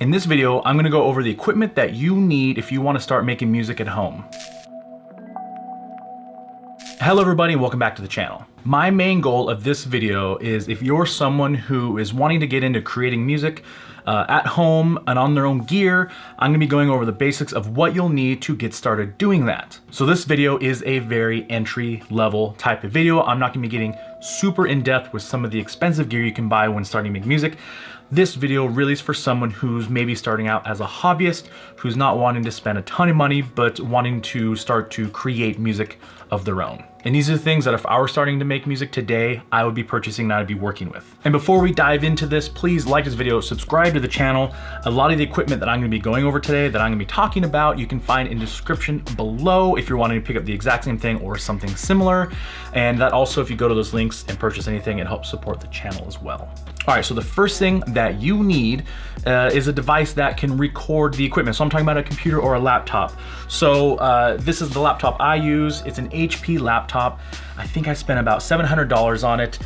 In this video, I'm gonna go over the equipment that you need if you wanna start making music at home. Hello everybody and welcome back to the channel. My main goal of this video is if you're someone who is wanting to get into creating music at home and on their own gear, I'm gonna be going over the basics of what you'll need to get started doing that. So this video is a very entry level type of video. I'm not gonna be getting super in depth with some of the expensive gear you can buy when starting to make music. This video really is for someone who's maybe starting out as a hobbyist, who's not wanting to spend a ton of money, but wanting to start to create music of their own. And these are the things that if I were starting to make music today, I would be purchasing and I'd be working with. And before we dive into this, please like this video, subscribe to the channel. A lot of the equipment that I'm gonna be going over today, that I'm gonna be talking about, you can find in the description below if you're wanting to pick up the exact same thing or something similar. And that also, if you go to those links and purchase anything, it helps support the channel as well. All right, so the first thing that you need is a device that can record the equipment. So I'm talking about a computer or a laptop. So this is the laptop I use. It's an HP laptop. I think I spent about $700 on it.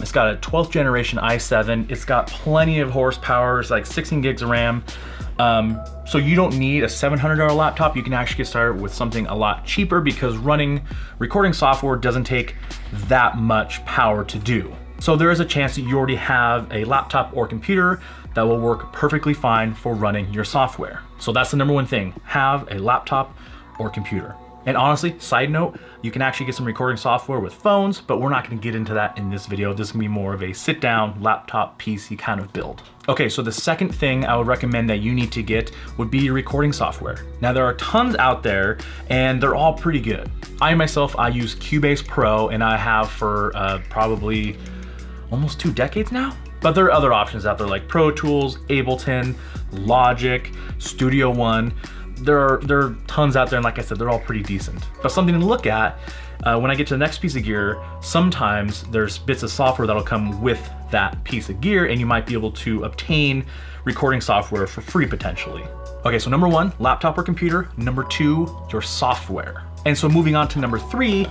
It's got a 12th generation i7. It's got plenty of horsepower. It's like 16 gigs of RAM. So you don't need a $700 laptop. You can actually get started with something a lot cheaper because running recording software doesn't take that much power to do. So there is a chance that you already have a laptop or computer that will work perfectly fine for running your software. So that's the number one thing, have a laptop or computer. And honestly, side note, you can actually get some recording software with phones, but we're not gonna get into that in this video. This is gonna be more of a sit down laptop PC kind of build. Okay, so the second thing I would recommend that you need to get would be your recording software. Now there are tons out there and they're all pretty good. I use Cubase Pro and I have for probably almost 2 decades now. But there are other options out there like Pro Tools, Ableton, Logic, Studio One. There are tons out there, and like I said, they're all pretty decent. But something to look at when I get to the next piece of gear, sometimes there's bits of software that'll come with that piece of gear, and you might be able to obtain recording software for free potentially. Okay, so number 1, laptop or computer. Number 2, your software. And so moving on to number 3,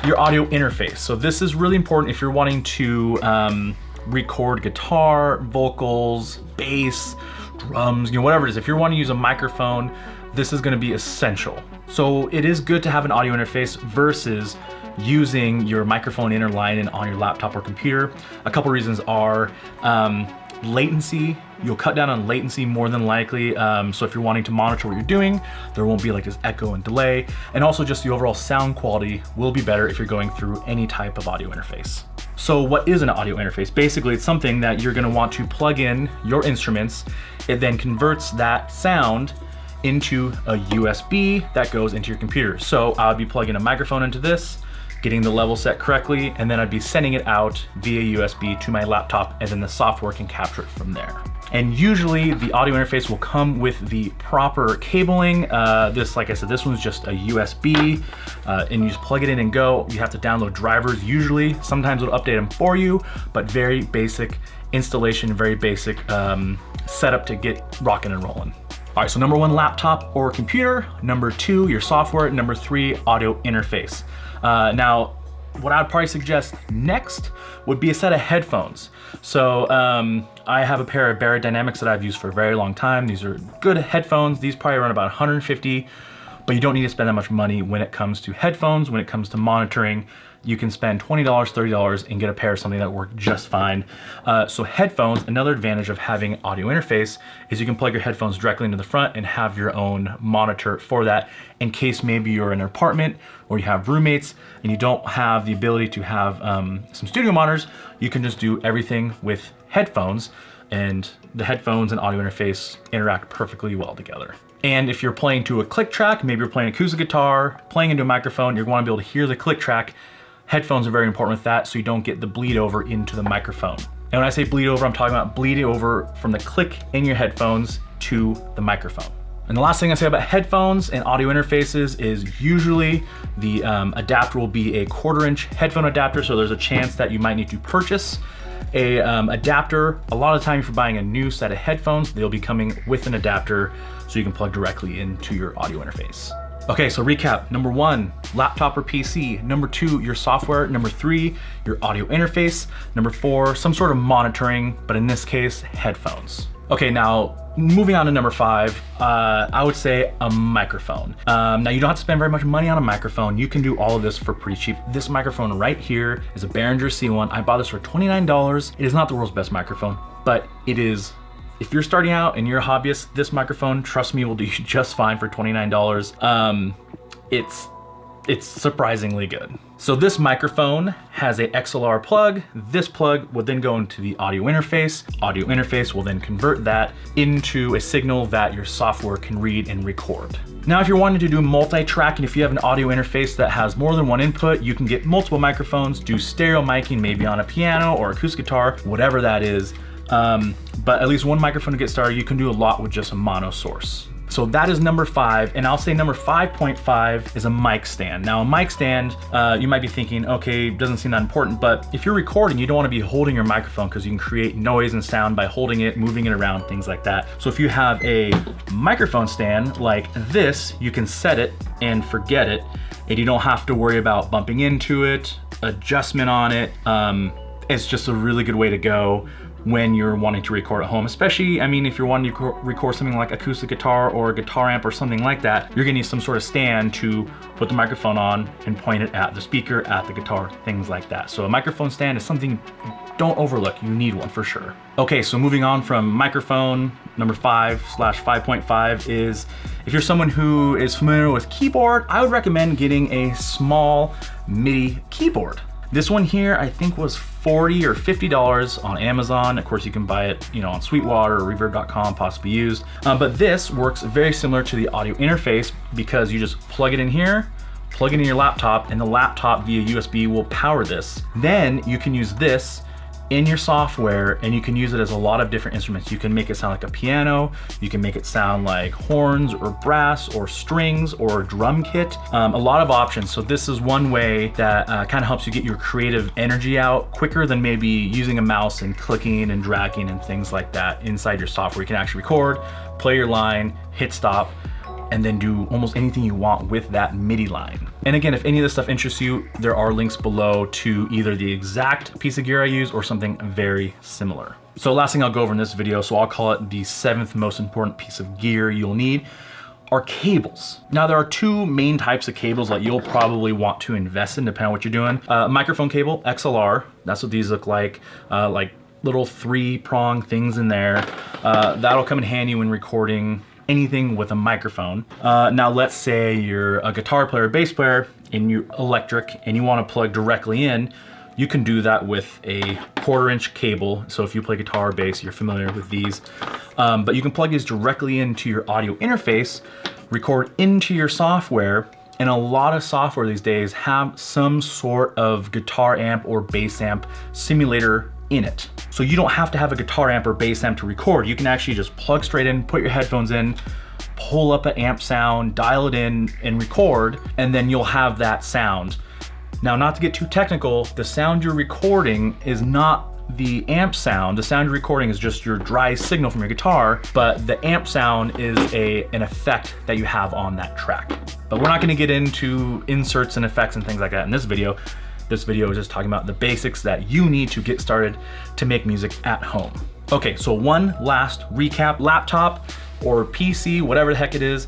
your audio interface. So this is really important if you're wanting to record guitar, vocals, bass, drums, whatever it is. If you're wanting to use a microphone, this is gonna be essential. So it is good to have an audio interface versus using your microphone in or line in on your laptop or computer. A couple reasons are latency. You'll cut down on latency more than likely. So if you're wanting to monitor what you're doing, there won't be like this echo and delay. And also just the overall sound quality will be better if you're going through any type of audio interface. So what is an audio interface? Basically, it's something that you're gonna want to plug in your instruments. It then converts that sound into a USB that goes into your computer. So I'd be plugging a microphone into this, getting the level set correctly, and then I'd be sending it out via USB to my laptop, and then the software can capture it from there. And usually the audio interface will come with the proper cabling. This, like I said, this one's just a USB, and you just plug it in and go. You have to download drivers usually. Sometimes it'll update them for you, but very basic installation, very basic setup to get rocking and rolling. All right, so number 1, laptop or computer. Number 2, your software. Number 3, audio interface. Now, what I'd probably suggest next would be a set of headphones. So I have a pair of Barrett Dynamics that I've used for a very long time. These are good headphones. These probably run about $150, but you don't need to spend that much money when it comes to headphones. When it comes to monitoring, you can spend $20, $30 and get a pair of something that works just fine. So headphones, another advantage of having audio interface is you can plug your headphones directly into the front and have your own monitor for that in case maybe you're in an apartment or you have roommates and you don't have the ability to have some studio monitors. You can just do everything with headphones, and the headphones and audio interface interact perfectly well together. And if you're playing to a click track, maybe you're playing acoustic guitar, playing into a microphone, you're going to be able to hear the click track. Headphones are very important with that so you don't get the bleed over into the microphone. And when I say bleed over, I'm talking about bleeding over from the click in your headphones to the microphone. And the last thing I say about headphones and audio interfaces is usually the adapter will be a 1/4-inch headphone adapter, so there's a chance that you might need to purchase a adapter. A lot of the time if you're buying a new set of headphones, they'll be coming with an adapter so you can plug directly into your audio interface. Okay, so recap. Number 1, laptop or PC. Number 2, your software. Number 3, your audio interface. Number 4, some sort of monitoring, but in this case, headphones. Okay, now moving on to number 5, I would say a microphone. Now you don't have to spend very much money on a microphone. You can do all of this for pretty cheap. This microphone right here is a Behringer C1. I bought this for $29. It is not the world's best microphone, but it is, if you're starting out and you're a hobbyist, this microphone, trust me, will do you just fine for $29. It's surprisingly good. So this microphone has a XLR plug. This plug will then go into the audio interface. Audio interface will then convert that into a signal that your software can read and record. Now, if you're wanting to do multi-tracking, if you have an audio interface that has more than one input, you can get multiple microphones, do stereo miking, maybe on a piano or acoustic guitar, whatever that is. But at least one microphone to get started. You can do a lot with just a mono source. So that is number 5, and I'll say number 5.5 is a mic stand. Now a mic stand, you might be thinking, okay, doesn't seem that important, but if you're recording, you don't want to be holding your microphone because you can create noise and sound by holding it, moving it around, things like that. So if you have a microphone stand like this, you can set it and forget it, and you don't have to worry about bumping into it, adjustment on it. It's just a really good way to go when you're wanting to record at home, especially, I mean, if you're wanting to record something like acoustic guitar or a guitar amp or something like that, you're gonna need some sort of stand to put the microphone on and point it at the speaker, at the guitar, things like that. So a microphone stand is something don't overlook, you need one for sure. Okay, so moving on from microphone, number 5/5.5 is, if you're someone who is familiar with keyboard, I would recommend getting a small MIDI keyboard. This one here, I think was $40 or $50 on Amazon. Of course, you can buy it, on Sweetwater or Reverb.com, possibly used. But this works very similar to the audio interface because you just plug it in here, plug it in your laptop, and the laptop via USB will power this. Then you can use this in your software, and you can use it as a lot of different instruments. You can make it sound like a piano, you can make it sound like horns or brass or strings or a drum kit, a lot of options. So this is one way that kind of helps you get your creative energy out quicker than maybe using a mouse and clicking and dragging and things like that inside your software. You can actually record, play your line, hit stop, and then do almost anything you want with that MIDI line. And again, if any of this stuff interests you, there are links below to either the exact piece of gear I use or something very similar. So last thing I'll go over in this video, so I'll call it the 7th most important piece of gear you'll need, are cables. Now there are 2 main types of cables that you'll probably want to invest in depending on what you're doing. Microphone cable, XLR, that's what these look like little 3-prong things in there. That'll come in handy when recording anything with a microphone. Now let's say you're a guitar player, bass player, and you're electric and you want to plug directly in, you can do that with a 1/4-inch cable. So if you play guitar or bass, you're familiar with these. But you can plug these directly into your audio interface, record into your software, and a lot of software these days have some sort of guitar amp or bass amp simulator in it. So you don't have to have a guitar amp or bass amp to record. You can actually just plug straight in, put your headphones in, pull up an amp sound, dial it in and record, and then you'll have that sound. Now, not to get too technical, the sound you're recording is not the amp sound. The sound you're recording is just your dry signal from your guitar, but the amp sound is an effect that you have on that track. But we're not gonna get into inserts and effects and things like that in this video. This video is just talking about the basics that you need to get started to make music at home. Okay, so one last recap. Laptop or PC, whatever the heck it is.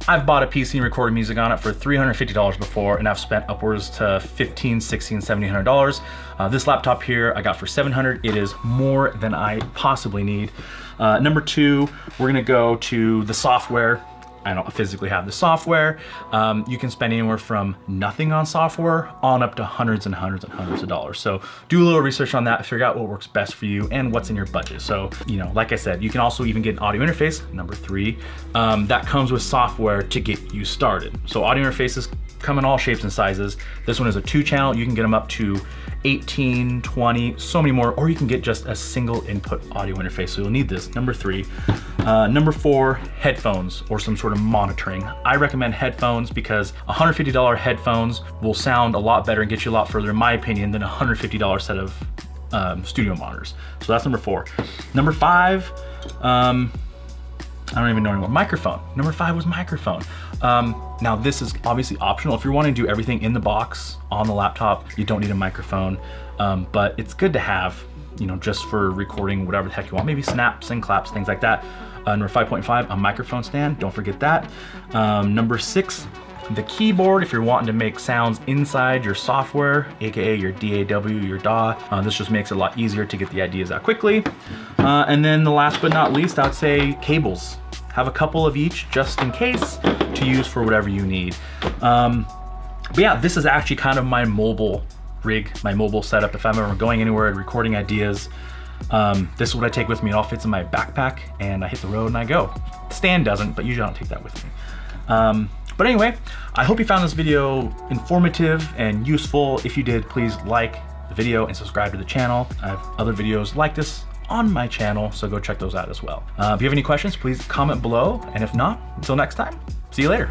I've bought a PC and recorded music on it for $350 before, and I've spent upwards to $1,500, $1,600, $1,700. This laptop here I got for $700. It is more than I possibly need. Number 2, we're gonna go to the software. I don't physically have the software. You can spend anywhere from nothing on software on up to hundreds and hundreds and hundreds of dollars. So do a little research on that, figure out what works best for you and what's in your budget. So, like I said, you can also even get an audio interface, number 3, that comes with software to get you started. So audio interfaces come in all shapes and sizes. This one is a 2-channel. You can get them up to 18, 20, so many more, or you can get just a single input audio interface. So you'll need this, number 3. Number 4, headphones or some sort of monitoring. I recommend headphones because $150 headphones will sound a lot better and get you a lot further, in my opinion, than a $150 set of studio monitors. So that's number 4. Number 5, I don't even know anymore. Microphone. Number 5 was microphone. Now this is obviously optional. If you're wanting to do everything in the box on the laptop, you don't need a microphone, but it's good to have, just for recording whatever the heck you want, maybe snaps and claps, things like that. Number 5.5, a microphone stand. Don't forget that. Number 6, the keyboard, if you're wanting to make sounds inside your software, aka your DAW, your DAW. This just makes it a lot easier to get the ideas out quickly. And then the last but not least, I would say cables. Have a couple of each just in case to use for whatever you need. But yeah, this is actually kind of my mobile rig, my mobile setup. If I'm ever going anywhere recording ideas, this is what I take with me. It all fits in my backpack and I hit the road and I go. The stand doesn't, but usually I don't take that with me. But anyway, I hope you found this video informative and useful. If you did, please like the video and subscribe to the channel. I have other videos like this on my channel, so go check those out as well. If you have any questions, please comment below. And if not, until next time, see you later.